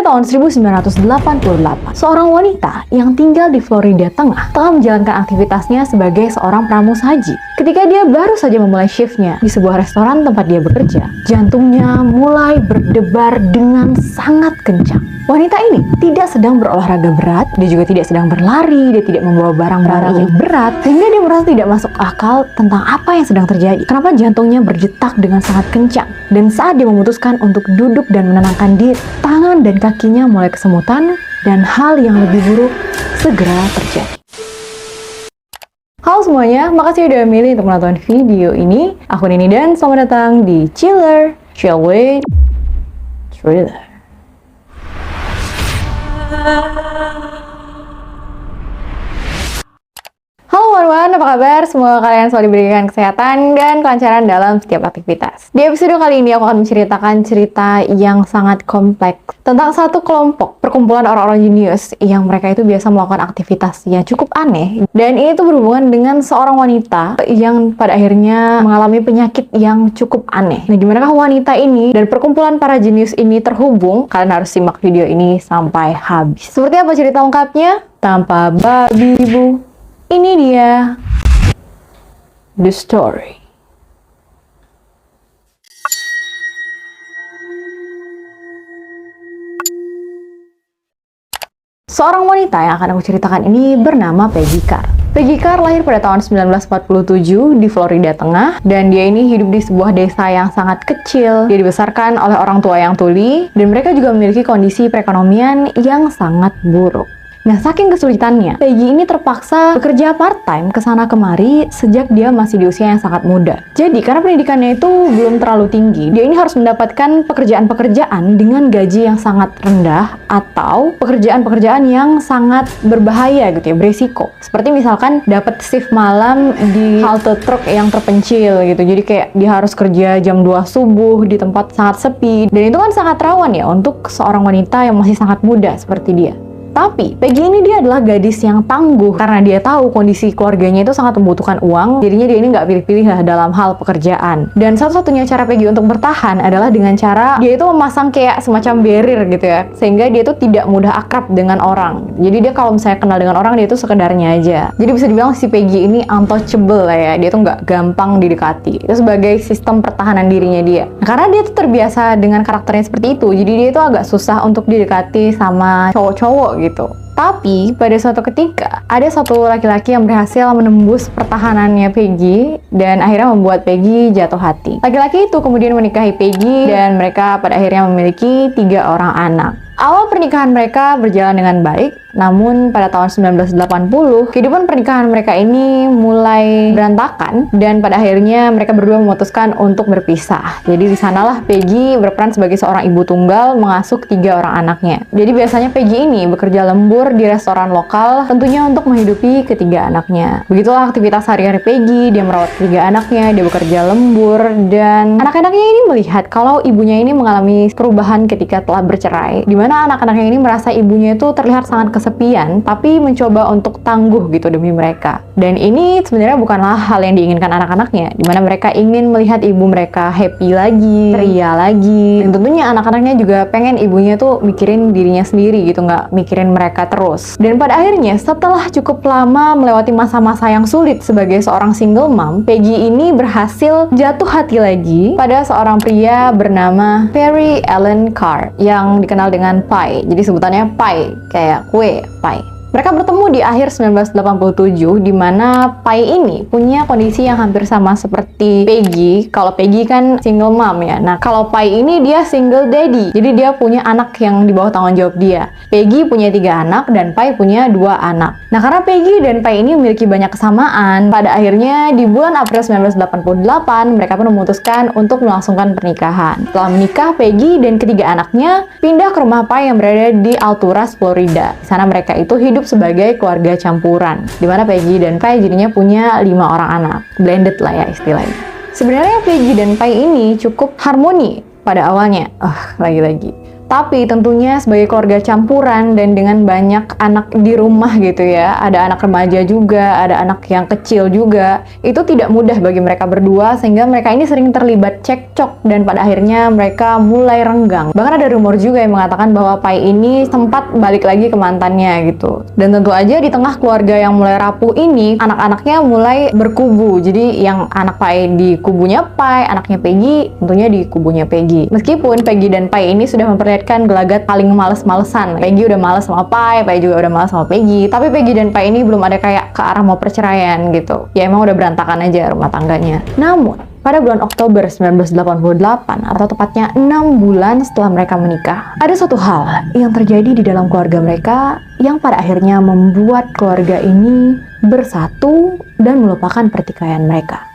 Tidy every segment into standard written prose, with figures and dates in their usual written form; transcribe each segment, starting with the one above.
tahun 1988, seorang wanita yang tinggal di Florida Tengah telah menjalankan aktivitasnya sebagai seorang pramusaji. Ketika dia baru saja memulai shiftnya di sebuah restoran tempat dia bekerja, jantungnya mulai berdebar dengan sangat kencang. Wanita ini tidak sedang berolahraga berat, dia juga tidak sedang berlari, dia tidak membawa barang-barang yang berat, sehingga dia merasa tidak masuk akal tentang apa yang sedang terjadi. Kenapa jantungnya berdetak dengan sangat kencang? Dan saat dia memutuskan untuk duduk dan menenangkan diri, tangan dan kakinya mulai kesemutan, dan hal yang lebih buruk segera terjadi. Halo semuanya, makasih udah milih untuk menonton video ini. Aku Nini dan selamat datang di Chiller, Chillway, Thriller. Halo teman-teman, apa kabar? Semoga kalian selalu diberikan kesehatan dan kelancaran dalam setiap aktivitas. Di episode kali ini aku akan menceritakan cerita yang sangat kompleks tentang satu kelompok perkumpulan orang-orang jenius yang mereka itu biasa melakukan aktivitas yang cukup aneh. Dan ini tuh berhubungan dengan seorang wanita yang pada akhirnya mengalami penyakit yang cukup aneh. Nah, gimanakah wanita ini dan perkumpulan para jenius ini terhubung? Kalian harus simak video ini sampai habis. Seperti apa cerita lengkapnya? Tanpa babi bu, ini dia The Story. Seorang wanita yang akan aku ceritakan ini bernama Peggy Carr. Peggy Carr lahir pada tahun 1947 di Florida Tengah, dan dia ini hidup di sebuah desa yang sangat kecil. Dia dibesarkan oleh orang tua yang tuli, dan mereka juga memiliki kondisi perekonomian yang sangat buruk. Nah, saking kesulitannya, Peggy ini terpaksa bekerja part-time kesana kemari sejak dia masih di usia yang sangat muda. Jadi, karena pendidikannya itu belum terlalu tinggi, dia ini harus mendapatkan pekerjaan-pekerjaan dengan gaji yang sangat rendah atau pekerjaan-pekerjaan yang sangat berbahaya gitu ya, beresiko. Seperti misalkan dapat shift malam di halte truk yang terpencil gitu. Jadi kayak dia harus kerja jam 2 subuh di tempat sangat sepi. Dan itu kan sangat rawan ya untuk seorang wanita yang masih sangat muda seperti dia. Tapi, Peggy ini dia adalah gadis yang tangguh karena dia tahu kondisi keluarganya itu sangat membutuhkan uang, jadinya dia ini nggak pilih-pilih lah dalam hal pekerjaan. Dan satu-satunya cara Peggy untuk bertahan adalah dengan cara dia itu memasang kayak semacam barrier gitu ya, sehingga dia itu tidak mudah akrab dengan orang. Jadi dia kalau misalnya kenal dengan orang, dia itu sekedarnya aja. Jadi bisa dibilang si Peggy ini untouchable lah ya, dia tuh nggak gampang didekati. Itu sebagai sistem pertahanan dirinya dia. Nah, karena dia tuh terbiasa dengan karakternya seperti itu, jadi dia itu agak susah untuk didekati sama cowok-cowok gitu. Tapi pada suatu ketika ada satu laki-laki yang berhasil menembus pertahanannya Peggy dan akhirnya membuat Peggy jatuh hati. Laki-laki itu kemudian menikahi Peggy dan mereka pada akhirnya memiliki 3 orang anak. Awal pernikahan mereka berjalan dengan baik, namun pada tahun 1980, kehidupan pernikahan mereka ini mulai berantakan dan pada akhirnya mereka berdua memutuskan untuk berpisah. Jadi di sanalah Peggy berperan sebagai seorang ibu tunggal mengasuh 3 orang anaknya. Jadi biasanya Peggy ini bekerja lembur di restoran lokal, tentunya untuk menghidupi ketiga anaknya. Begitulah aktivitas sehari-hari Peggy, dia merawat 3 anaknya, dia bekerja lembur, dan anak-anaknya ini melihat kalau ibunya ini mengalami perubahan ketika telah bercerai, dimana anak-anaknya ini merasa ibunya itu terlihat sangat kesepian, tapi mencoba untuk tangguh gitu demi mereka. Dan ini sebenarnya bukanlah hal yang diinginkan anak-anaknya, dimana mereka ingin melihat ibu mereka happy lagi, ceria lagi, dan tentunya anak-anaknya juga pengen ibunya tuh mikirin dirinya sendiri gitu, nggak mikirin mereka terus. Dan pada akhirnya setelah cukup lama melewati masa-masa yang sulit sebagai seorang single mom, Peggy ini berhasil jatuh hati lagi pada seorang pria bernama Perry Allen Carr yang dikenal dengan Pie. Jadi sebutannya Pie, kayak kue, Pie. Mereka bertemu di akhir 1987, di mana Pie ini punya kondisi yang hampir sama seperti Peggy. Kalau Peggy kan single mom ya. Nah, kalau Pie ini dia single daddy. Jadi dia punya anak yang di bawah tanggung jawab dia. Peggy punya 3 anak dan Pie punya 2 anak. Nah, karena Peggy dan Pie ini memiliki banyak kesamaan, pada akhirnya di bulan April 1988 mereka pun memutuskan untuk melangsungkan pernikahan. Setelah menikah, Peggy dan ketiga anaknya pindah ke rumah Pie yang berada di Alturas, Florida. Di sana mereka itu hidup sebagai keluarga campuran, di mana Peggy dan Pie jadinya punya 5 orang anak. Blended lah ya istilahnya. Sebenarnya Peggy dan Pie ini cukup harmoni pada awalnya. Lagi-lagi. Tapi tentunya sebagai keluarga campuran dan dengan banyak anak di rumah gitu ya, ada anak remaja juga, ada anak yang kecil juga, itu tidak mudah bagi mereka berdua, sehingga mereka ini sering terlibat cekcok dan pada akhirnya mereka mulai renggang. Bahkan ada rumor juga yang mengatakan bahwa Pai ini sempat balik lagi ke mantannya gitu. Dan tentu aja di tengah keluarga yang mulai rapuh ini, anak-anaknya mulai berkubu. Jadi yang anak Pai di kubunya Pai, anaknya Peggy tentunya di kubunya Peggy. Meskipun Peggy dan Pai ini sudah memperlihatkan gelagat paling males-malesan. Peggy udah males sama Pai juga udah males sama Peggy. Tapi Peggy dan Pai ini belum ada kayak ke arah mau perceraian gitu. Ya emang udah berantakan aja rumah tangganya. Namun, pada bulan Oktober 1988, atau tepatnya 6 bulan setelah mereka menikah, ada satu hal yang terjadi di dalam keluarga mereka yang pada akhirnya membuat keluarga ini bersatu dan melupakan pertikaian mereka.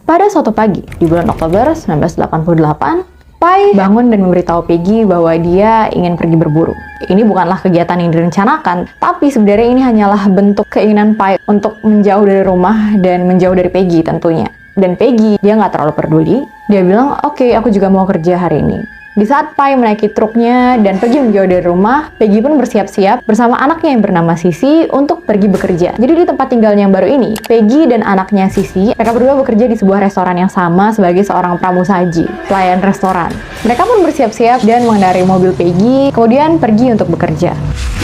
Pada suatu pagi di bulan Oktober 1988, Pai bangun dan memberitahu Peggy bahwa dia ingin pergi berburu. Ini bukanlah kegiatan yang direncanakan, tapi sebenarnya ini hanyalah bentuk keinginan Pai untuk menjauh dari rumah dan menjauh dari Peggy tentunya. Dan Peggy, dia nggak terlalu peduli. Dia bilang, oke, aku juga mau kerja hari ini. Di saat Pai menaiki truknya dan pergi menjauh dari rumah, Peggy pun bersiap-siap bersama anaknya yang bernama Sisi untuk pergi bekerja. Jadi di tempat tinggalnya yang baru ini, Peggy dan anaknya Sisi, mereka berdua bekerja di sebuah restoran yang sama sebagai seorang pramusaji, pelayan restoran. Mereka pun bersiap-siap dan mengendarai mobil Peggy, kemudian pergi untuk bekerja.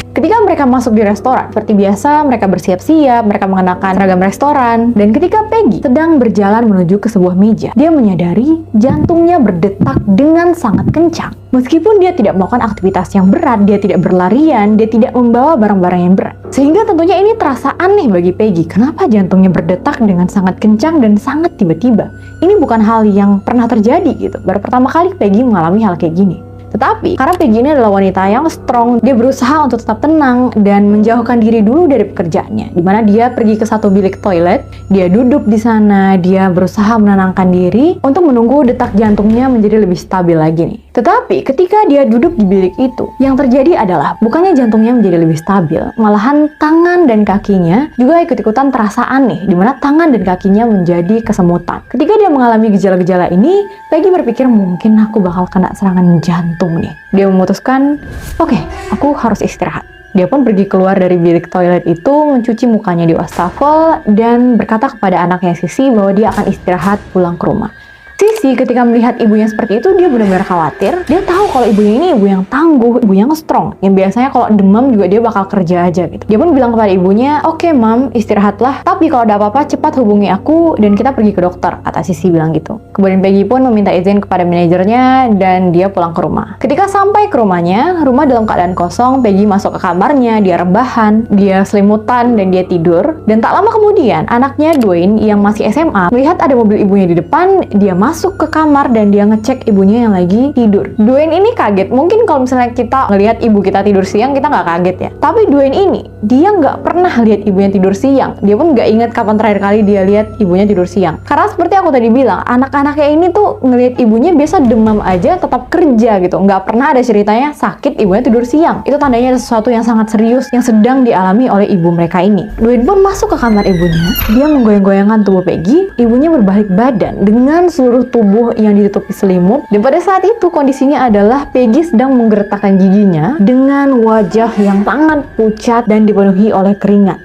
Ketika mereka masuk di restoran, seperti biasa mereka bersiap-siap, mereka mengenakan seragam restoran, dan ketika Peggy sedang berjalan menuju ke sebuah meja, dia menyadari jantungnya berdetak dengan sangat kencang. Meskipun dia tidak melakukan aktivitas yang berat, dia tidak berlarian, dia tidak membawa barang-barang yang berat. Sehingga tentunya ini terasa aneh bagi Peggy. Kenapa jantungnya berdetak dengan sangat kencang dan sangat tiba-tiba? Ini bukan hal yang pernah terjadi gitu. Baru pertama kali Peggy mengalami hal kayak gini. Tetapi, karena Peggy ini adalah wanita yang strong, dia berusaha untuk tetap tenang dan menjauhkan diri dulu dari pekerjaannya. Dimana dia pergi ke satu bilik toilet, dia duduk di sana, dia berusaha menenangkan diri untuk menunggu detak jantungnya menjadi lebih stabil lagi nih. Tetapi, ketika dia duduk di bilik itu, yang terjadi adalah bukannya jantungnya menjadi lebih stabil, malahan tangan dan kakinya juga ikut-ikutan terasa aneh, dimana tangan dan kakinya menjadi kesemutan. Ketika dia mengalami gejala-gejala ini, Peggy berpikir mungkin aku bakal kena serangan jantung nih. Dia memutuskan, oke, aku harus istirahat. Dia pun pergi keluar dari bilik toilet itu, mencuci mukanya di wastafel, dan berkata kepada anaknya Sisi bahwa dia akan istirahat pulang ke rumah. Sisi ketika melihat ibunya seperti itu, dia benar-benar khawatir. Dia tahu kalau ibunya ini ibu yang tangguh, ibu yang strong, yang biasanya kalau demam juga dia bakal kerja aja gitu. Dia pun bilang kepada ibunya, oke mam, istirahatlah, tapi kalau ada apa-apa cepat hubungi aku dan kita pergi ke dokter, kata Sisi bilang gitu. Kemudian Peggy pun meminta izin kepada manajernya dan dia pulang ke rumah. Ketika sampai ke rumahnya, rumah dalam keadaan kosong. Peggy masuk ke kamarnya, dia rebahan, dia selimutan dan dia tidur. Dan tak lama kemudian, anaknya Dwayne yang masih SMA melihat ada mobil ibunya di depan, dia masuk ke kamar dan dia ngecek ibunya yang lagi tidur. Dwayne ini kaget. Mungkin kalau misalnya kita ngelihat ibu kita tidur siang, kita nggak kaget ya. Tapi Dwayne ini, dia nggak pernah lihat ibunya tidur siang. Dia pun nggak ingat kapan terakhir kali dia lihat ibunya tidur siang. Karena seperti aku tadi bilang, anak-anaknya ini tuh ngelihat ibunya biasa demam aja, tetap kerja gitu. Nggak pernah ada ceritanya sakit ibunya tidur siang. Itu tandanya ada sesuatu yang sangat serius yang sedang dialami oleh ibu mereka ini. Dwayne pun masuk ke kamar ibunya. Dia menggoyang-goyangkan tubuh Peggy. Ibunya berbalik badan dengan seluruh tubuh yang ditutupi selimut, dan pada saat itu kondisinya adalah Peggy sedang menggeretakkan giginya dengan wajah yang sangat pucat dan dipenuhi oleh keringat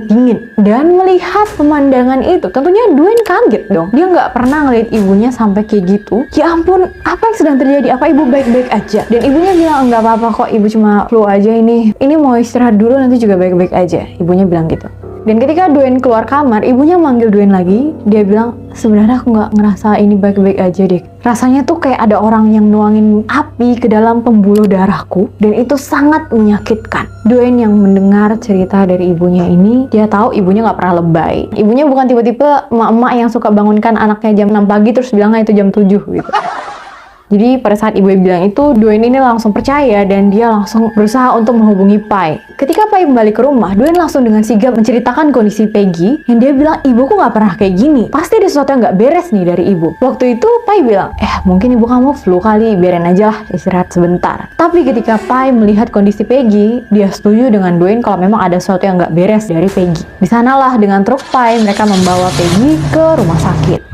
dingin. Dan melihat pemandangan itu, tentunya Dwayne kaget dong. Dia nggak pernah ngeliat ibunya sampai kayak gitu. Ya ampun, apa yang sedang terjadi? Apa ibu baik-baik aja? Dan ibunya bilang, nggak apa-apa kok, ibu cuma flu aja ini mau istirahat dulu, nanti juga baik-baik aja. Ibunya bilang gitu. Dan ketika Dwayne keluar kamar, ibunya manggil Dwayne lagi. Dia bilang, sebenarnya aku nggak ngerasa ini baik-baik aja deh. Rasanya tuh kayak ada orang yang nuangin api ke dalam pembuluh darahku, dan itu sangat menyakitkan. Dwayne yang mendengar cerita dari ibunya ini, dia tahu ibunya nggak pernah lebay. Ibunya bukan tipe-tipe emak-emak yang suka bangunkan anaknya jam 6 pagi terus bilangnya itu jam 7 gitu. Jadi pada saat ibu bilang itu, Dwayne ini langsung percaya dan dia langsung berusaha untuk menghubungi Pai. Ketika Pai kembali ke rumah, Dwayne langsung dengan sigap menceritakan kondisi Peggy yang dia bilang, ibuku nggak pernah kayak gini. Pasti ada sesuatu yang nggak beres nih dari ibu. Waktu itu Pai bilang, mungkin ibu kamu flu kali, biarin aja lah, istirahat sebentar. Tapi ketika Pai melihat kondisi Peggy, dia setuju dengan Dwayne kalau memang ada sesuatu yang nggak beres dari Peggy. Di sanalah dengan truk Pai mereka membawa Peggy ke rumah sakit.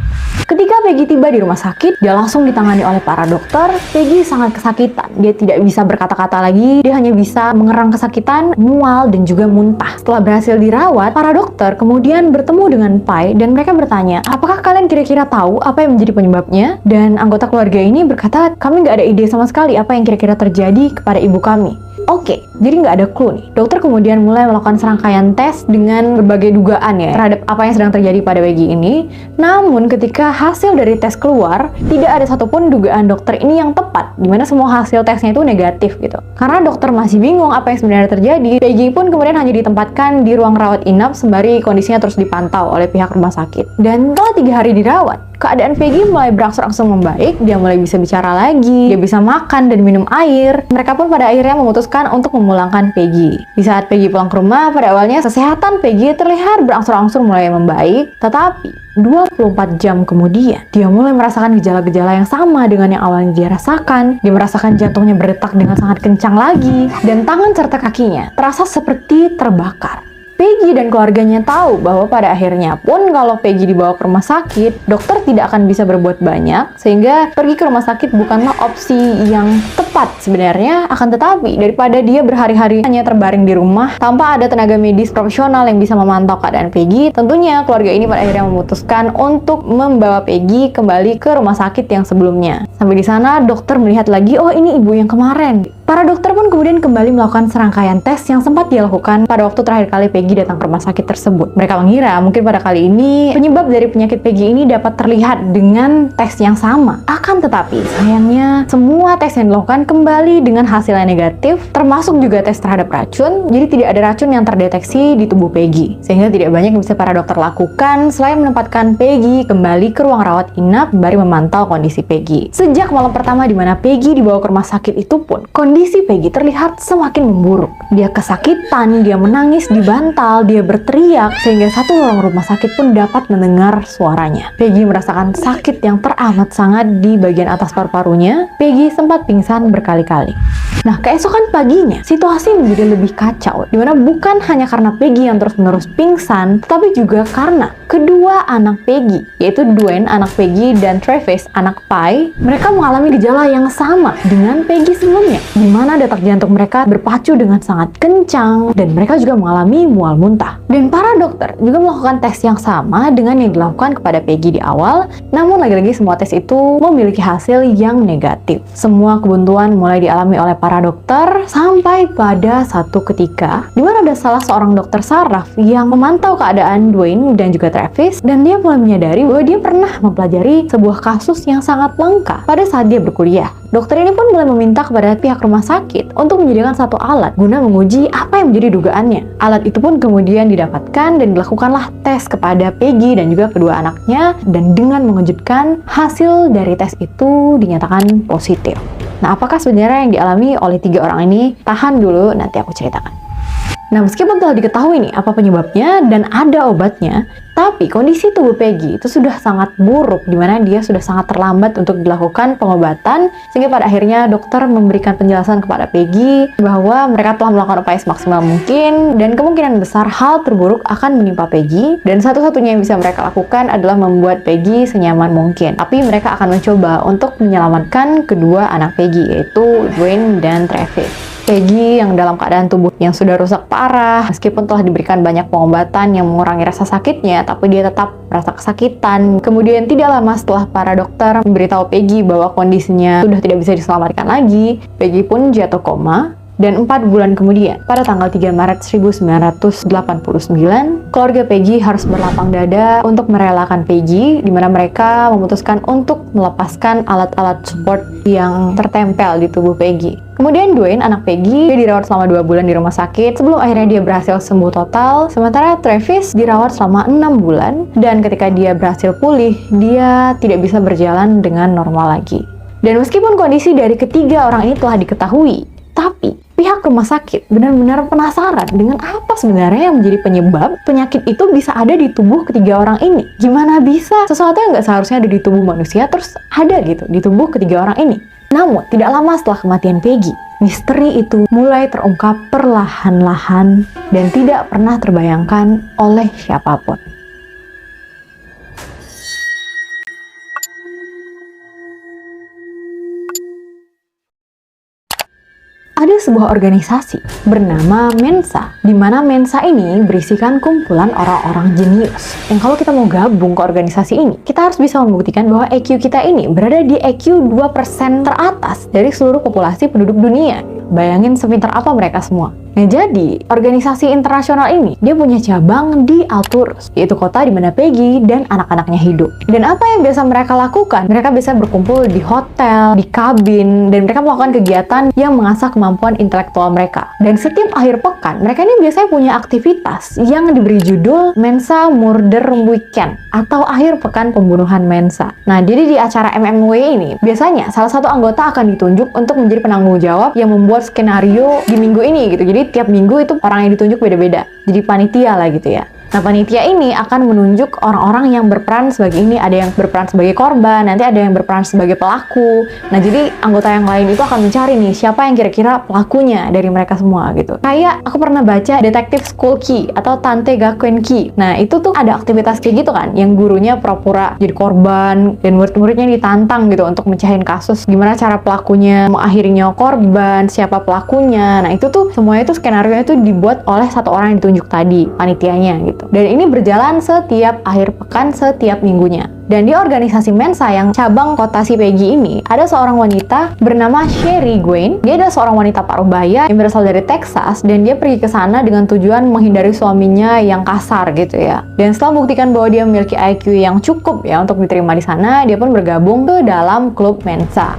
Ketika Peggy tiba di rumah sakit, dia langsung ditangani oleh para dokter. Peggy sangat kesakitan. Dia tidak bisa berkata-kata lagi. Dia hanya bisa mengerang kesakitan, mual, dan juga muntah. Setelah berhasil dirawat, para dokter kemudian bertemu dengan Pai dan mereka bertanya, apakah kalian kira-kira tahu apa yang menjadi penyebabnya? Dan anggota keluarga ini berkata, kami nggak ada ide sama sekali apa yang kira-kira terjadi kepada ibu kami. Oke, jadi nggak ada clue nih. Dokter kemudian mulai melakukan serangkaian tes dengan berbagai dugaan ya terhadap apa yang sedang terjadi pada Peggy ini. Namun ketika hasil dari tes keluar, tidak ada satupun dugaan dokter ini yang tepat, dimana semua hasil tesnya itu negatif gitu. Karena dokter masih bingung apa yang sebenarnya terjadi, Peggy pun kemudian hanya ditempatkan di ruang rawat inap sembari kondisinya terus dipantau oleh pihak rumah sakit. Dan setelah 3 hari dirawat, keadaan Peggy mulai berangsur-angsur membaik, dia mulai bisa bicara lagi, dia bisa makan dan minum air. Mereka pun pada akhirnya memutuskan untuk memulangkan Peggy. Di saat Peggy pulang ke rumah, pada awalnya kesehatan Peggy terlihat berangsur-angsur mulai membaik, tetapi 24 jam kemudian, dia mulai merasakan gejala-gejala yang sama dengan yang awalnya dia rasakan. Dia merasakan jantungnya berdetak dengan sangat kencang lagi, dan tangan serta kakinya terasa seperti terbakar. Peggy dan keluarganya tahu bahwa pada akhirnya pun kalau Peggy dibawa ke rumah sakit, dokter tidak akan bisa berbuat banyak, sehingga pergi ke rumah sakit bukanlah opsi yang tepat sebenarnya. Akan tetapi, daripada dia berhari-hari hanya terbaring di rumah tanpa ada tenaga medis profesional yang bisa memantau keadaan Peggy, tentunya keluarga ini pada akhirnya memutuskan untuk membawa Peggy kembali ke rumah sakit yang sebelumnya. Sampai di sana, dokter melihat lagi, oh ini ibu yang kemarin. Para dokter pun kemudian kembali melakukan serangkaian tes yang sempat dilakukan pada waktu terakhir kali Peggy datang ke rumah sakit tersebut. Mereka mengira mungkin pada kali ini penyebab dari penyakit Peggy ini dapat terlihat dengan tes yang sama. Akan tetapi sayangnya semua tes yang dilakukan kembali dengan hasil yang negatif, termasuk juga tes terhadap racun. Jadi tidak ada racun yang terdeteksi di tubuh Peggy, sehingga tidak banyak yang bisa para dokter lakukan selain menempatkan Peggy kembali ke ruang rawat inap sembari memantau kondisi Peggy. Sejak malam pertama di mana Peggy dibawa ke rumah sakit itu pun, kondisi Peggy terlihat semakin memburuk. Dia kesakitan, dia menangis di bantal, dia berteriak, sehingga satu orang rumah sakit pun dapat mendengar suaranya. Peggy merasakan sakit yang teramat sangat di bagian atas paru-parunya. Peggy sempat pingsan berkali-kali. Nah, keesokan paginya, situasi menjadi lebih kacau, dimana bukan hanya karena Peggy yang terus-menerus pingsan, tetapi juga karena kedua anak Peggy, yaitu Dwayne, anak Peggy, dan Travis, anak Pai, mereka mengalami gejala yang sama dengan Peggy sebelumnya, di mana detak jantung mereka berpacu dengan sangat kencang, dan mereka juga mengalami mual muntah. Dan para dokter juga melakukan tes yang sama dengan yang dilakukan kepada Peggy di awal, namun lagi-lagi semua tes itu memiliki hasil yang negatif. Semua kebuntuan mulai dialami oleh para dokter sampai pada satu ketika di mana ada salah seorang dokter saraf yang memantau keadaan Dwayne dan juga Travis, dan dia mulai menyadari bahwa dia pernah mempelajari sebuah kasus yang sangat langka pada saat dia berkuliah. Dokter ini pun mulai meminta kepada pihak rumah sakit untuk menyediakan satu alat guna menguji apa yang menjadi dugaannya. Alat itu pun kemudian didapatkan dan dilakukanlah tes kepada Peggy dan juga kedua anaknya, dan dengan mengejutkan hasil dari tes itu dinyatakan positif. Nah, apakah sebenarnya yang dialami oleh 3 orang ini? Tahan dulu, nanti aku ceritakan. Nah, meskipun telah diketahui nih apa penyebabnya dan ada obatnya, tapi kondisi tubuh Peggy itu sudah sangat buruk, di mana dia sudah sangat terlambat untuk dilakukan pengobatan, sehingga pada akhirnya dokter memberikan penjelasan kepada Peggy bahwa mereka telah melakukan upaya semaksimal mungkin dan kemungkinan besar hal terburuk akan menimpa Peggy, dan satu-satunya yang bisa mereka lakukan adalah membuat Peggy senyaman mungkin. Tapi mereka akan mencoba untuk menyelamatkan kedua anak Peggy, yaitu Dwayne dan Travis. Peggy yang dalam keadaan tubuh yang sudah rusak parah, meskipun telah diberikan banyak pengobatan yang mengurangi rasa sakitnya, tapi dia tetap merasa kesakitan. Kemudian tidak lama setelah para dokter memberitahu Peggy bahwa kondisinya sudah tidak bisa diselamatkan lagi, Peggy pun jatuh koma. Dan 4 bulan kemudian, pada tanggal 3 Maret 1989, keluarga Peggy harus berlapang dada untuk merelakan Peggy, di mana mereka memutuskan untuk melepaskan alat-alat support yang tertempel di tubuh Peggy. Kemudian Dwayne, anak Peggy, dia dirawat selama 2 bulan di rumah sakit sebelum akhirnya dia berhasil sembuh total. Sementara Travis dirawat selama 6 bulan, dan ketika dia berhasil pulih, dia tidak bisa berjalan dengan normal lagi. Dan meskipun kondisi dari ketiga orang ini telah diketahui, tapi pihak rumah sakit benar-benar penasaran dengan apa sebenarnya yang menjadi penyebab penyakit itu bisa ada di tubuh ketiga orang ini. Gimana bisa sesuatu yang nggak seharusnya ada di tubuh manusia terus ada gitu di tubuh ketiga orang ini. Namun, tidak lama setelah kematian Peggy, misteri itu mulai terungkap perlahan-lahan dan tidak pernah terbayangkan oleh siapapun. Ada sebuah organisasi bernama Mensa, di mana Mensa ini berisikan kumpulan orang-orang jenius. Yang kalau kita mau gabung ke organisasi ini, kita harus bisa membuktikan bahwa IQ kita ini berada di IQ 2% teratas dari seluruh populasi penduduk dunia. Bayangin sepintar apa mereka semua. Nah, jadi organisasi internasional ini dia punya cabang di Alturus, yaitu kota di mana Peggy dan anak-anaknya hidup. Dan apa yang biasa mereka lakukan? Mereka biasa berkumpul di hotel, di kabin, dan mereka melakukan kegiatan yang mengasah kemampuan intelektual mereka. Dan setiap akhir pekan, mereka ini biasanya punya aktivitas yang diberi judul Mensa Murder Weekend atau akhir pekan pembunuhan Mensa. Nah, jadi di acara MMW ini, biasanya salah satu anggota akan ditunjuk untuk menjadi penanggung jawab yang membuat skenario di minggu ini gitu. Jadi tiap minggu itu orang yang ditunjuk beda-beda. Jadi panitia lah gitu ya. Nah, panitia ini akan menunjuk orang-orang yang berperan sebagai ini. Ada yang berperan sebagai korban, nanti ada yang berperan sebagai pelaku. Nah, jadi anggota yang lain itu akan mencari nih siapa yang kira-kira pelakunya dari mereka semua gitu. Kayak aku pernah baca Detektif School Key atau Tante Gakuen Key. Nah, itu tuh ada aktivitas kayak gitu kan, yang gurunya pura-pura jadi korban dan murid-muridnya ditantang gitu untuk mecahin kasus. Gimana cara pelakunya mengakhiri nyawa korban, siapa pelakunya. Nah, itu tuh semuanya itu skenario itu dibuat oleh satu orang yang ditunjuk tadi, panitianya gitu. Dan ini berjalan setiap akhir pekan, setiap minggunya. Dan di organisasi Mensa yang cabang kota si Peggy ini, ada seorang wanita bernama Sherry Gwen. Dia adalah seorang wanita paruh baya yang berasal dari Texas, dan dia pergi ke sana dengan tujuan menghindari suaminya yang kasar gitu ya. Dan setelah membuktikan bahwa dia memiliki IQ yang cukup ya untuk diterima di sana, dia pun bergabung ke dalam klub Mensa.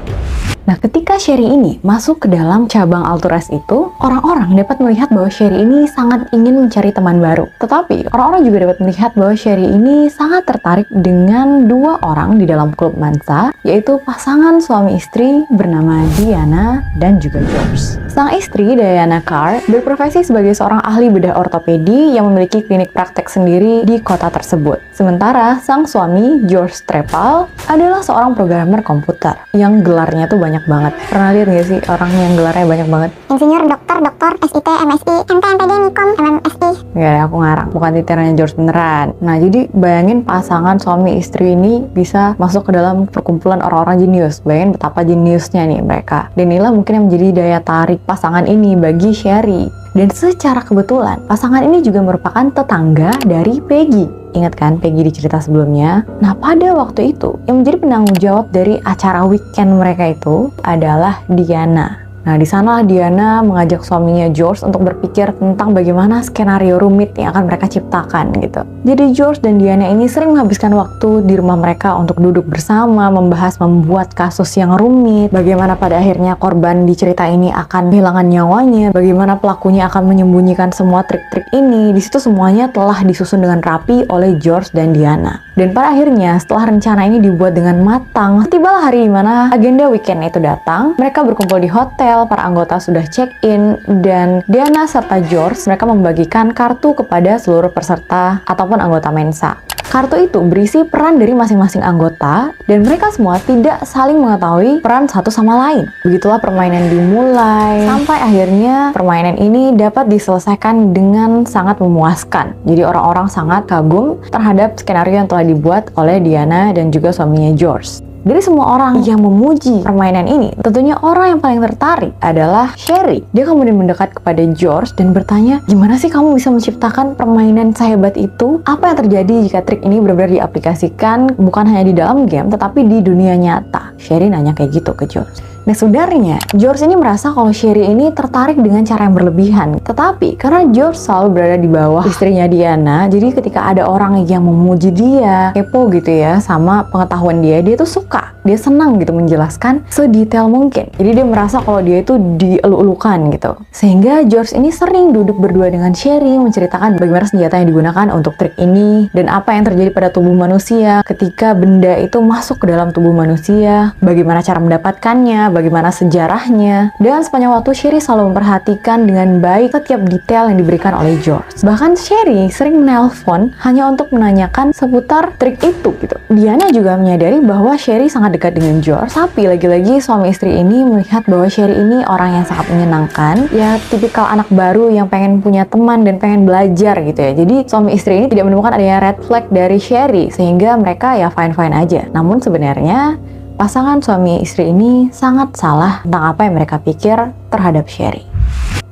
Nah, ketika Sherry ini masuk ke dalam cabang Alturus itu, orang-orang dapat melihat bahwa Sherry ini sangat ingin mencari teman baru. Tetapi, orang-orang juga dapat melihat bahwa Sherry ini sangat tertarik dengan dua orang di dalam klub Mensa, yaitu pasangan suami istri bernama Diana dan juga George. Sang istri, Diana Carr, berprofesi sebagai seorang ahli bedah ortopedi yang memiliki klinik praktek sendiri di kota tersebut. Sementara, sang suami, George Trepal, adalah seorang programmer komputer yang gelarnya tuh banyak banget. Pernah lihat nggak sih orang yang gelarnya banyak banget? Insinyur, dokter, SIT, MSI, MT, MPD, Nikom, MMSI. Nggak ada, aku ngarang. Bukan titirannya George beneran. Nah, jadi bayangin pasangan suami istri ini bisa masuk ke dalam perkumpulan orang-orang jenius. Bayangin betapa jeniusnya nih mereka. Dan inilah mungkin yang menjadi daya tarik pasangan ini bagi Sherry. Dan secara kebetulan, pasangan ini juga merupakan tetangga dari Peggy. Ingat kan Peggy di cerita sebelumnya? Nah, pada waktu itu, yang menjadi penanggung jawab dari acara weekend mereka itu adalah Diana. Nah, di sana Diana mengajak suaminya George untuk berpikir tentang bagaimana skenario rumit yang akan mereka ciptakan gitu. Jadi George dan Diana ini sering menghabiskan waktu di rumah mereka untuk duduk bersama, membahas membuat kasus yang rumit, bagaimana pada akhirnya korban di cerita ini akan kehilangan nyawanya, bagaimana pelakunya akan menyembunyikan semua trik-trik ini. Di situ semuanya telah disusun dengan rapi oleh George dan Diana. Dan pada akhirnya, setelah rencana ini dibuat dengan matang, tibalah hari di mana agenda weekend itu datang. Mereka berkumpul di hotel, para anggota sudah check-in, dan Diana serta George mereka membagikan kartu kepada seluruh peserta ataupun anggota Mensa. Kartu itu berisi peran dari masing-masing anggota, dan mereka semua tidak saling mengetahui peran satu sama lain. Begitulah permainan dimulai, sampai akhirnya permainan ini dapat diselesaikan dengan sangat memuaskan. Jadi orang-orang sangat kagum terhadap skenario yang telah dibuat oleh Diana dan juga suaminya George. Dari semua orang yang memuji permainan ini, tentunya orang yang paling tertarik adalah Sherry. Dia kemudian mendekat kepada George dan bertanya, gimana sih kamu bisa menciptakan permainan sehebat itu? Apa yang terjadi jika trik ini benar-benar diaplikasikan bukan hanya di dalam game, tetapi di dunia nyata? Sherry nanya kayak gitu ke George. Nah, sebenarnya George ini merasa kalau Sherry ini tertarik dengan cara yang berlebihan. Tetapi karena George selalu berada di bawah istrinya Diana, jadi ketika ada orang yang memuji dia, kepo gitu ya sama pengetahuan dia tuh suka. dia senang gitu menjelaskan sedetail mungkin. Jadi dia merasa kalau dia itu dielu-elukan gitu. Sehingga George ini sering duduk berdua dengan Sherry menceritakan bagaimana senjata yang digunakan untuk trik ini dan apa yang terjadi pada tubuh manusia ketika benda itu masuk ke dalam tubuh manusia, bagaimana cara mendapatkannya, bagaimana sejarahnya. Dan sepanjang waktu Sherry selalu memperhatikan dengan baik setiap detail yang diberikan oleh George. Bahkan Sherry sering menelpon hanya untuk menanyakan seputar trik itu gitu. Diana juga menyadari bahwa Sherry sangat dekat dengan George, tapi lagi-lagi suami istri ini melihat bahwa Sherry ini orang yang sangat menyenangkan, ya tipikal anak baru yang pengen punya teman dan pengen belajar gitu ya. Jadi suami istri ini tidak menemukan adanya red flag dari Sherry, sehingga mereka ya fine-fine aja. Namun sebenarnya pasangan suami istri ini sangat salah tentang apa yang mereka pikir terhadap Sherry.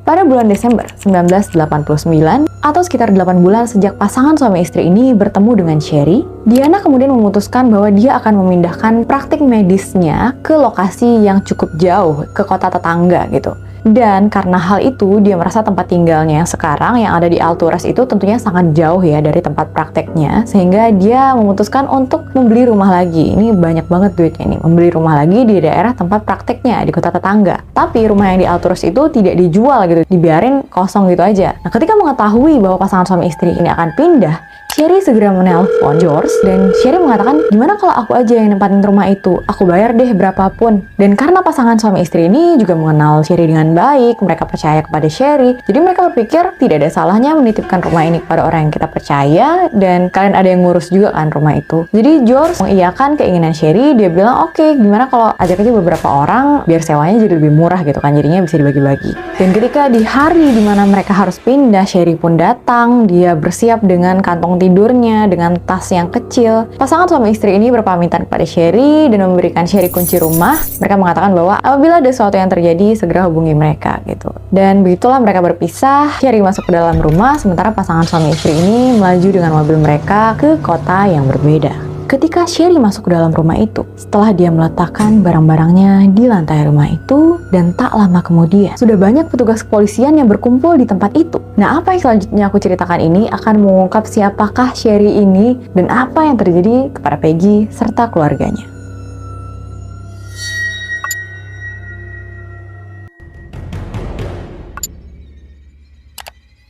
Pada bulan Desember 1989, atau sekitar 8 bulan sejak pasangan suami istri ini bertemu dengan Sherry, Diana kemudian memutuskan bahwa dia akan memindahkan praktik medisnya ke lokasi yang cukup jauh, ke kota tetangga gitu. Dan karena hal itu, dia merasa tempat tinggalnya yang sekarang yang ada di Alturas itu tentunya sangat jauh ya dari tempat prakteknya, sehingga dia memutuskan untuk membeli rumah lagi. Ini banyak banget duitnya nih, membeli rumah lagi di daerah tempat prakteknya, di kota tetangga. Tapi rumah yang di Alturas itu tidak dijual gitu, dibiarin kosong gitu aja. Nah, ketika mengetahui bahwa pasangan suami istri ini akan pindah, Sherry segera menelpon George dan Sherry mengatakan, gimana kalau aku aja yang nempatin rumah itu? Aku bayar deh berapapun. Dan karena pasangan suami istri ini juga mengenal Sherry dengan baik, mereka percaya kepada Sherry. Jadi mereka berpikir tidak ada salahnya menitipkan rumah ini kepada orang yang kita percaya dan kalian ada yang ngurus juga kan rumah itu. Jadi George mengiyakan keinginan Sherry, dia bilang oke, gimana kalau ajak aja beberapa orang biar sewanya jadi lebih murah gitu kan, jadinya bisa dibagi-bagi. Dan ketika di hari dimana mereka harus pindah, Sherry pun datang, dia bersiap dengan kantong tidurnya, dengan tas yang kecil. Pasangan suami istri ini berpamitan kepada Sherry dan memberikan Sherry kunci rumah. Mereka mengatakan bahwa apabila ada sesuatu yang terjadi, segera hubungi mereka gitu. Dan begitulah mereka berpisah. Sherry masuk ke dalam rumah, sementara pasangan suami istri ini melaju dengan mobil mereka ke kota yang berbeda. Ketika Sherry masuk ke dalam rumah itu, setelah dia meletakkan barang-barangnya di lantai rumah itu, dan tak lama kemudian, sudah banyak petugas kepolisian yang berkumpul di tempat itu. Nah, apa yang selanjutnya aku ceritakan ini akan mengungkap siapakah Sherry ini dan apa yang terjadi kepada Peggy serta keluarganya.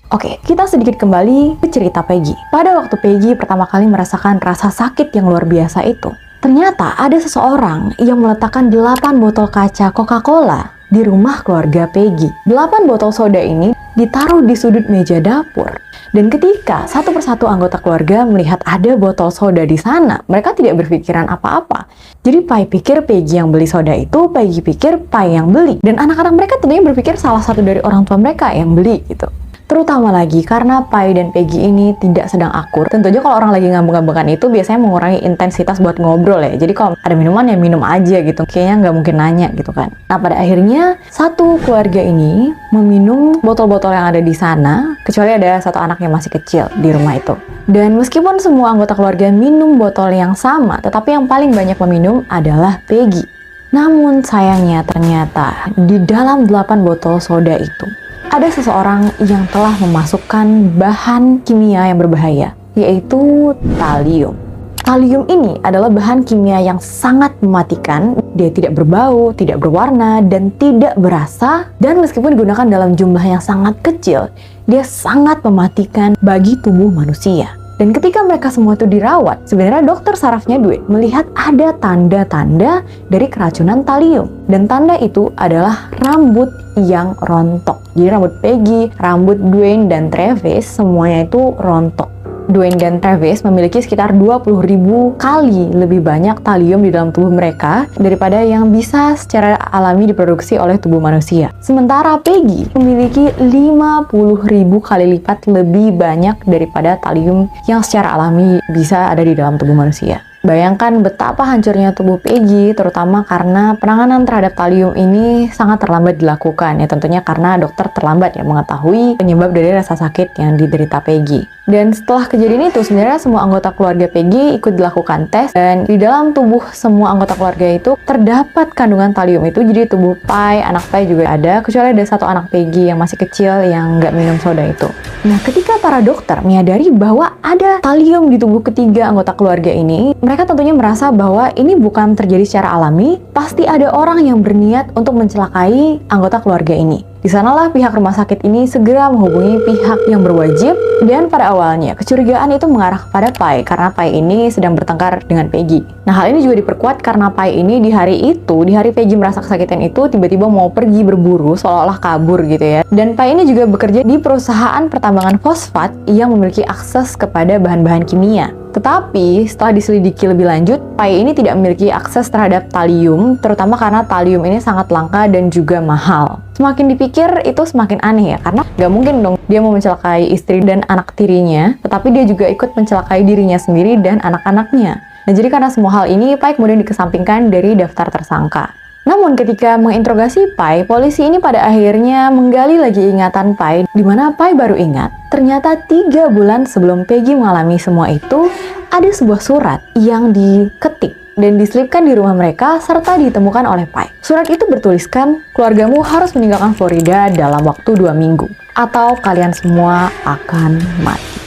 Oke, kita sedikit kembali ke cerita Peggy. Pada waktu Peggy pertama kali merasakan rasa sakit yang luar biasa itu, ternyata ada seseorang yang meletakkan 8 botol kaca Coca-Cola di rumah keluarga Peggy. 8 botol soda ini ditaruh di sudut meja dapur. Dan ketika satu persatu anggota keluarga melihat ada botol soda di sana, mereka tidak berpikiran apa-apa. Jadi Pai pikir Peggy yang beli soda itu, Peggy pikir Pai yang beli. Dan anak-anak mereka tentunya berpikir salah satu dari orang tua mereka yang beli gitu. Terutama lagi karena Pai dan Peggy ini tidak sedang akur. Tentu aja kalau orang lagi ngambek-ngambekan itu biasanya mengurangi intensitas buat ngobrol ya. Jadi kalau ada minuman ya minum aja gitu. Kayaknya nggak mungkin nanya gitu kan. Nah, pada akhirnya satu keluarga ini meminum botol-botol yang ada di sana, kecuali ada satu anak yang masih kecil di rumah itu. Dan meskipun semua anggota keluarga minum botol yang sama, tetapi yang paling banyak meminum adalah Peggy. Namun sayangnya ternyata di dalam 8 botol soda itu ada seseorang yang telah memasukkan bahan kimia yang berbahaya, yaitu talium. Talium ini adalah bahan kimia yang sangat mematikan. Dia tidak berbau, tidak berwarna, dan tidak berasa. Dan meskipun digunakan dalam jumlah yang sangat kecil, dia sangat mematikan bagi tubuh manusia. Dan ketika mereka semua itu dirawat, sebenarnya dokter sarafnya Dwayne melihat ada tanda-tanda dari keracunan talium. Dan tanda itu adalah rambut yang rontok. Jadi rambut Peggy, rambut Dwayne, dan Travis semuanya itu rontok. Dwayne dan Travis memiliki sekitar 20.000 kali lebih banyak talium di dalam tubuh mereka daripada yang bisa secara alami diproduksi oleh tubuh manusia. Sementara Peggy memiliki 50.000 kali lipat lebih banyak daripada talium yang secara alami bisa ada di dalam tubuh manusia. Bayangkan betapa hancurnya tubuh Peggy, terutama karena penanganan terhadap talium ini sangat terlambat dilakukan. Ya tentunya karena dokter terlambat ya mengetahui penyebab dari rasa sakit yang diderita Peggy. Dan setelah kejadian itu, sebenarnya semua anggota keluarga Peggy ikut dilakukan tes, dan di dalam tubuh semua anggota keluarga itu terdapat kandungan talium itu. Jadi tubuh Pai, anak Pai juga ada, kecuali ada satu anak Peggy yang masih kecil yang nggak minum soda itu. Nah, ketika para dokter menyadari bahwa ada talium di tubuh ketiga anggota keluarga ini, mereka Mereka tentunya merasa bahwa ini bukan terjadi secara alami, pasti ada orang yang berniat untuk mencelakai anggota keluarga ini. Di sanalah pihak rumah sakit ini segera menghubungi pihak yang berwajib, dan pada awalnya kecurigaan itu mengarah kepada Pai karena Pai ini sedang bertengkar dengan Peggy. Nah, hal ini juga diperkuat karena Pai ini di hari Peggy merasa kesakitan itu tiba-tiba mau pergi berburu seolah-olah kabur gitu ya. Dan Pai ini juga bekerja di perusahaan pertambangan fosfat yang memiliki akses kepada bahan-bahan kimia. Tetapi setelah diselidiki lebih lanjut, Pai ini tidak memiliki akses terhadap talium, terutama karena talium ini sangat langka dan juga mahal. Semakin dipikir itu semakin aneh ya, karena nggak mungkin dong dia mau mencelakai istri dan anak tirinya, tetapi dia juga ikut mencelakai dirinya sendiri dan anak-anaknya. Nah, jadi karena semua hal ini, Pai kemudian dikesampingkan dari daftar tersangka. Namun ketika menginterogasi Pai, polisi ini pada akhirnya menggali lagi ingatan Pai, di mana Pai baru ingat, ternyata 3 bulan sebelum Peggy mengalami semua itu, ada sebuah surat yang diketik dan diselipkan di rumah mereka serta ditemukan oleh Pai. Surat itu bertuliskan, keluargamu harus meninggalkan Florida dalam waktu 2 minggu, atau kalian semua akan mati.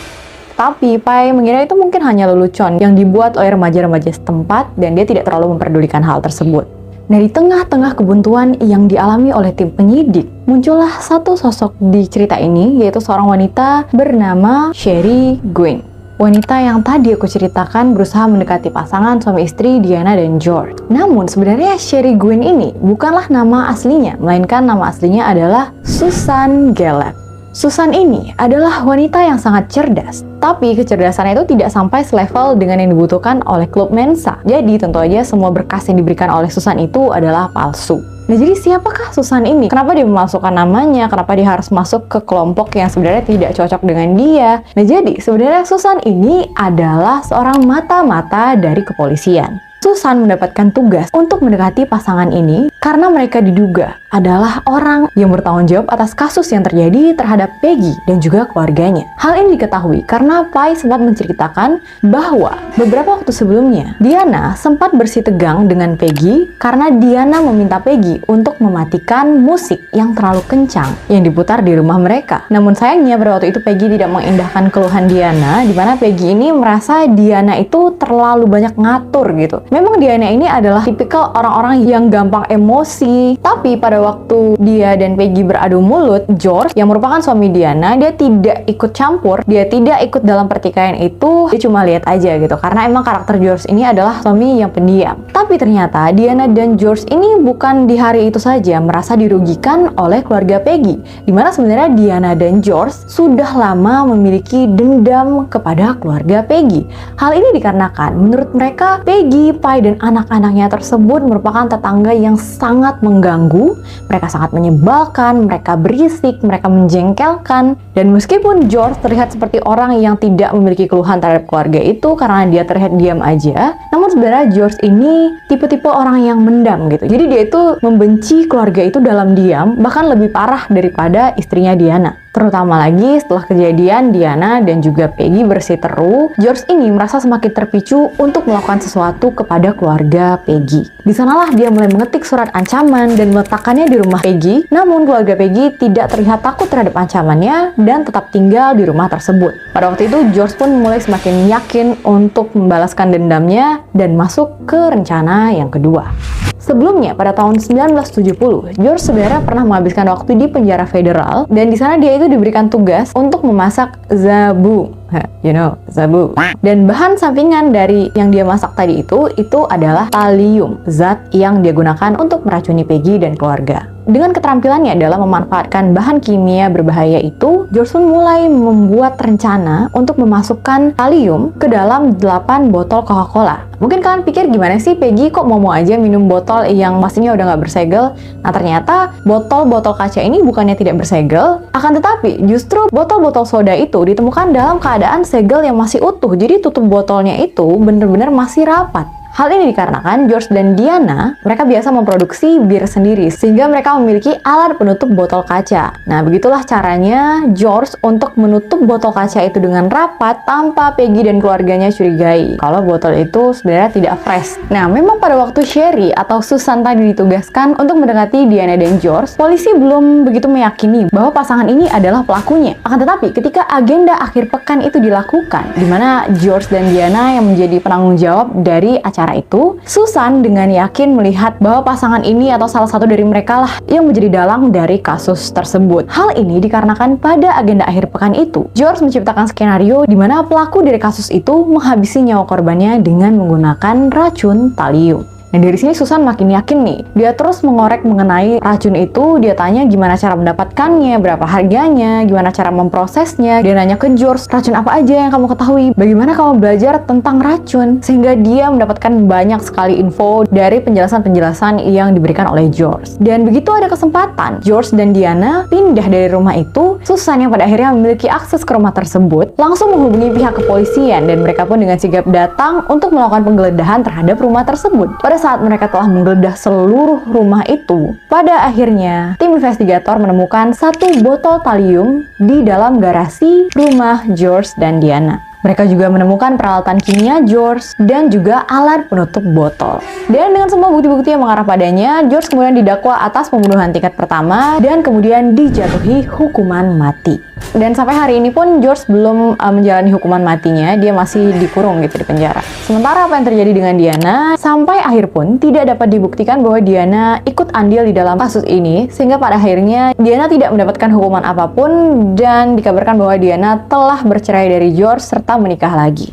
Tapi Pai mengira itu mungkin hanya lelucon yang dibuat oleh remaja-remaja setempat dan dia tidak terlalu memperdulikan hal tersebut. Nah, di tengah-tengah kebuntuan yang dialami oleh tim penyidik, muncullah satu sosok di cerita ini, yaitu seorang wanita bernama Sherry Gwynn. Wanita yang tadi aku ceritakan berusaha mendekati pasangan suami istri Diana dan George. Namun sebenarnya Sherry Gwynn ini bukanlah nama aslinya, melainkan nama aslinya adalah Susan Gallup. Susan ini adalah wanita yang sangat cerdas, tapi kecerdasannya itu tidak sampai selevel dengan yang dibutuhkan oleh klub Mensa. Jadi tentu aja semua berkas yang diberikan oleh Susan itu adalah palsu. Nah, jadi siapakah Susan ini? Kenapa dia memasukkan namanya? Kenapa dia harus masuk ke kelompok yang sebenarnya tidak cocok dengan dia? Nah, jadi sebenarnya Susan ini adalah seorang mata-mata dari kepolisian. Susan mendapatkan tugas untuk mendekati pasangan ini karena mereka diduga adalah orang yang bertanggung jawab atas kasus yang terjadi terhadap Peggy dan juga keluarganya. Hal ini diketahui karena Pai sempat menceritakan bahwa beberapa waktu sebelumnya Diana sempat bersitegang dengan Peggy karena Diana meminta Peggy untuk mematikan musik yang terlalu kencang yang diputar di rumah mereka. Namun sayangnya pada waktu itu Peggy tidak mengindahkan keluhan Diana, di mana Peggy ini merasa Diana itu terlalu banyak ngatur gitu. Memang Diana ini adalah tipikal orang-orang yang gampang emosi, tapi pada waktu dia dan Peggy beradu mulut, George yang merupakan suami Diana, dia tidak ikut campur, dia tidak ikut dalam pertikaian itu, dia cuma lihat aja gitu, karena emang karakter George ini adalah suami yang pendiam. Tapi ternyata Diana dan George ini bukan di hari itu saja merasa dirugikan oleh keluarga Peggy, dimana sebenarnya Diana dan George sudah lama memiliki dendam kepada keluarga Peggy. Hal ini dikarenakan menurut mereka Peggy, Pai, dan anak-anaknya tersebut merupakan tetangga yang sangat mengganggu, mereka sangat menyebalkan, mereka berisik, mereka menjengkelkan. Dan meskipun George terlihat seperti orang yang tidak memiliki keluhan terhadap keluarga itu karena dia terlihat diam aja, namun sebenarnya George ini tipe-tipe orang yang mendam gitu. Jadi dia itu membenci keluarga itu dalam diam, bahkan lebih parah daripada istrinya Diana. Terutama lagi setelah kejadian Diana dan juga Peggy bersiteru, George ini merasa semakin terpicu untuk melakukan sesuatu kepada keluarga Peggy. Di sanalah dia mulai mengetik surat ancaman dan meletakkannya di rumah Peggy, namun keluarga Peggy tidak terlihat takut terhadap ancamannya dan tetap tinggal di rumah tersebut. Pada waktu itu George pun mulai semakin yakin untuk membalaskan dendamnya dan masuk ke rencana yang kedua. Sebelumnya, pada tahun 1970, George sebenarnya pernah menghabiskan waktu di penjara federal, dan di sana dia itu diberikan tugas untuk memasak zabu. You know, zabu. Dan bahan sampingan dari yang dia masak tadi itu adalah talium, zat yang dia gunakan untuk meracuni Peggy dan keluarga. Dengan keterampilannya dalam memanfaatkan bahan kimia berbahaya itu, George pun mulai membuat rencana untuk memasukkan talium ke dalam 8 botol Coca-Cola. Mungkin kalian pikir gimana sih Peggy kok mau aja minum botol yang pastinya udah nggak bersegel? Nah, ternyata botol-botol kaca ini bukannya tidak bersegel, akan tetapi justru botol-botol soda itu ditemukan dalam keadaan segel yang masih utuh. Jadi tutup botolnya itu bener-bener masih rapat. Hal ini dikarenakan George dan Diana, mereka biasa memproduksi bir sendiri, sehingga mereka memiliki alat penutup botol kaca. Nah, begitulah caranya George untuk menutup botol kaca itu dengan rapat tanpa Peggy dan keluarganya curigai kalau botol itu sebenarnya tidak fresh. Nah, memang pada waktu Sherry atau Susan tadi ditugaskan untuk mendekati Diana dan George, polisi belum begitu meyakini bahwa pasangan ini adalah pelakunya. Akan tetapi, ketika agenda akhir pekan itu dilakukan, di mana George dan Diana yang menjadi penanggung jawab dari acara itu, Susan dengan yakin melihat bahwa pasangan ini atau salah satu dari mereka lah yang menjadi dalang dari kasus tersebut. Hal ini dikarenakan pada agenda akhir pekan itu, George menciptakan skenario di mana pelaku dari kasus itu menghabisi nyawa korbannya dengan menggunakan racun talium. Nah, dari sini Susan makin yakin nih. Dia terus mengorek mengenai racun itu. Dia tanya gimana cara mendapatkannya, berapa harganya, gimana cara memprosesnya. Dia nanya ke George, racun apa aja yang kamu ketahui? Bagaimana kamu belajar tentang racun? Sehingga dia mendapatkan banyak sekali info dari penjelasan-penjelasan yang diberikan oleh George. Dan begitu ada kesempatan, George dan Diana pindah dari rumah itu. Susan yang pada akhirnya memiliki akses ke rumah tersebut, langsung menghubungi pihak kepolisian dan mereka pun dengan sigap datang untuk melakukan penggeledahan terhadap rumah tersebut. Pada saat mereka telah menggeledah seluruh rumah itu, pada akhirnya tim investigator menemukan satu botol talium di dalam garasi rumah George dan Diana. Mereka juga menemukan peralatan kimia George dan juga alat penutup botol. Dan dengan semua bukti-bukti yang mengarah padanya, George kemudian didakwa atas pembunuhan tingkat pertama dan kemudian dijatuhi hukuman mati. Dan sampai hari ini pun George belum menjalani hukuman matinya, dia masih dikurung gitu di penjara. Sementara apa yang terjadi dengan Diana, sampai akhir pun tidak dapat dibuktikan bahwa Diana ikut andil di dalam kasus ini, sehingga pada akhirnya Diana tidak mendapatkan hukuman apapun dan dikabarkan bahwa Diana telah bercerai dari George serta menikah lagi.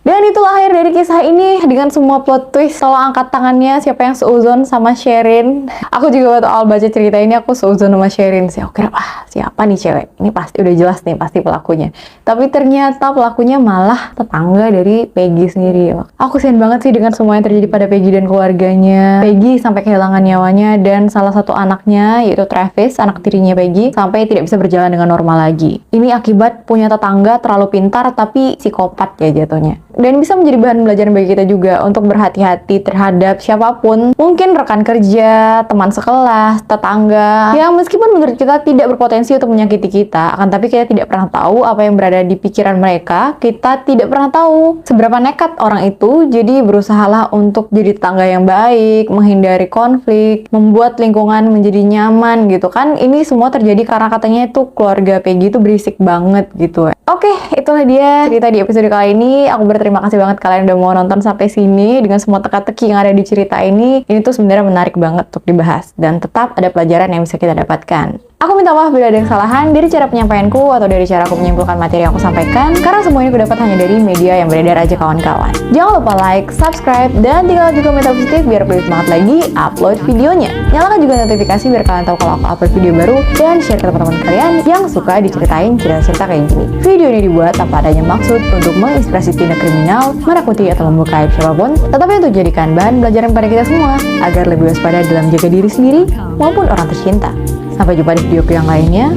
Dan itulah akhir dari kisah ini dengan semua plot twist. Tolong angkat tangannya siapa yang seuzon sama Sherin. Aku juga waktu awal baca cerita ini aku seuzon sama Sherin sih. Aku kira siapa nih cewek? Ini pasti udah jelas nih pasti pelakunya. Tapi ternyata pelakunya malah tetangga dari Peggy sendiri. Aku kasihan banget sih dengan semua yang terjadi pada Peggy dan keluarganya. Peggy sampai kehilangan nyawanya dan salah satu anaknya yaitu Travis, anak tirinya Peggy, sampai tidak bisa berjalan dengan normal lagi. Ini akibat punya tetangga terlalu pintar tapi psikopat ya jatuhnya. Dan bisa menjadi bahan belajar bagi kita juga untuk berhati-hati terhadap siapapun, mungkin rekan kerja, teman sekelas, tetangga, yang meskipun menurut kita tidak berpotensi untuk menyakiti kita, akan tapi kita tidak pernah tahu apa yang berada di pikiran mereka, kita tidak pernah tahu seberapa nekat orang itu, jadi berusahalah untuk jadi tetangga yang baik, menghindari konflik, membuat lingkungan menjadi nyaman gitu kan. Ini semua terjadi karena katanya itu keluarga Peggy itu berisik banget gitu. Oke, itulah dia cerita di episode kali ini. Aku berterima kasih banget kalian udah mau nonton sampai sini dengan semua teka-teki yang ada di cerita ini. Ini tuh sebenarnya menarik banget untuk dibahas dan tetap ada pelajaran yang bisa kita dapatkan. Aku minta maaf bila ada yang kesalahan dari cara penyampaianku atau dari cara aku menyimpulkan materi yang aku sampaikan, karena semua ini aku dapat hanya dari media yang beredar aja kawan-kawan. Jangan lupa like, subscribe, dan tinggal juga komentar positif biar lebih semangat lagi upload videonya. Nyalakan juga notifikasi biar kalian tahu kalau aku upload video baru, dan share ke teman-teman kalian yang suka diceritain cerita-cerita kayak gini. Video ini dibuat tanpa adanya maksud untuk menginspirasi tindak kriminal, menakuti atau membuka aib siapapun, tetapi untuk jadikan bahan pelajaran pada kita semua agar lebih waspada dalam jaga diri sendiri maupun orang tercinta. Sampai jumpa di videoku yang lainnya.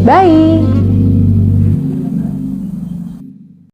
Bye!